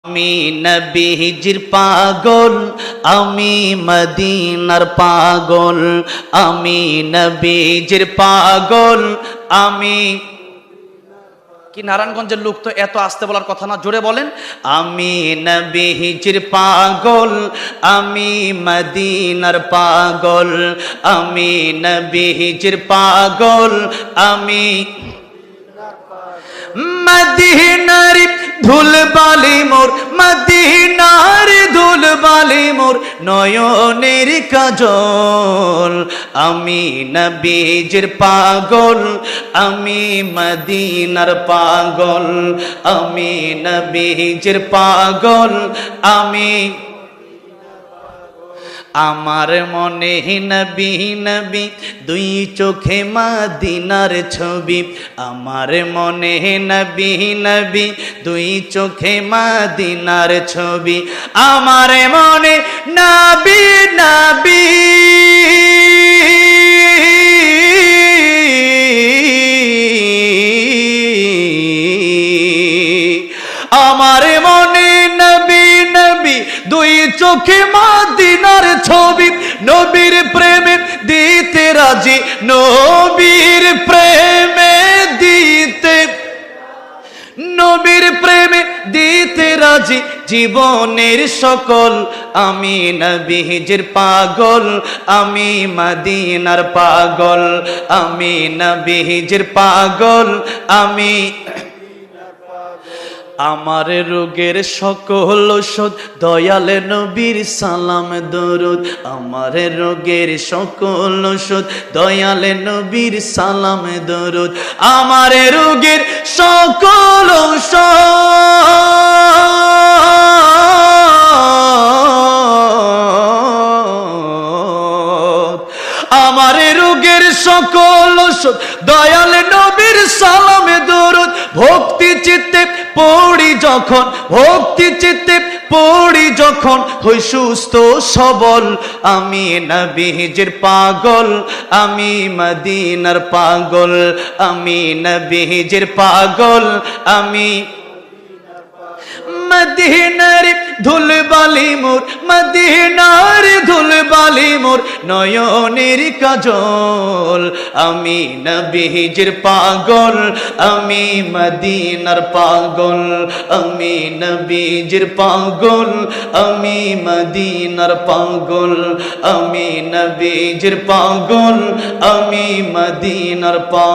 আমি নবীজির পাগল, আমি মদিনার পাগল, আমি নবীজির পাগল, আমি কি নারায়ণগঞ্জের লোক তো এত আস্তে বলার কথা না, জোরে বলেন। আমি নবীজির পাগল, আমি মদিনার পাগল, আমি নবীজির পাগল, আমি মদিনার ধুল বালি মোর, মদিনার ধুল বালি মোর নয়নের কাজল। আমি নবীজির পাগল, আমি মদিনার পাগল, আমি নবীজির পাগল, আমি আমার মনে নবী নবী দুই চোখে মদিনার ছবি, আমার মনে নবী নবী দুই চোখে মদিনার ছবি, আমার মনে নবী নবী আমার মনে নবী নবী দুই চোখে মদিনার ছবি, নবীর প্রেমে দিতে রাজি, নবীর প্রেমে দিতে, নবীর প্রেমে দিতে রাজি জীবনের সকল। আমি নবীজির পাগল, আমি মদিনার পাগল, আমি নবীজির পাগল, আমি আমার রোগের সকল ঔষধ দয়াল নবীর সালাম দরুদ, আমার রোগের সকল ঔষধ দয়াল নবীর সালাম দরুদ, আমার রোগের সকল ঔষধ, আমার রোগের সকল ঔষধ দয়াল নবীর সালামে দরুদ। ভক্তি চিত্তে পড়ি যখন, ভক্তি চিত্তে পড়ি যখন হই সুস্থ সবল। আমি নবীজির পাগল, আমি মদিনার পাগল, আমি নবীজির পাগল, আমি মদিনার ধুল বালি মোর, মদিনার ধুল বালি মোর নয়নের কাজল। আমি নবীজির পাগল, আমি মদিনার পাগল, আমি নবীজির পাগল, আমি মদিনার পাগল, আমি নবীজির পাগল, আমি মদিনার পাগল।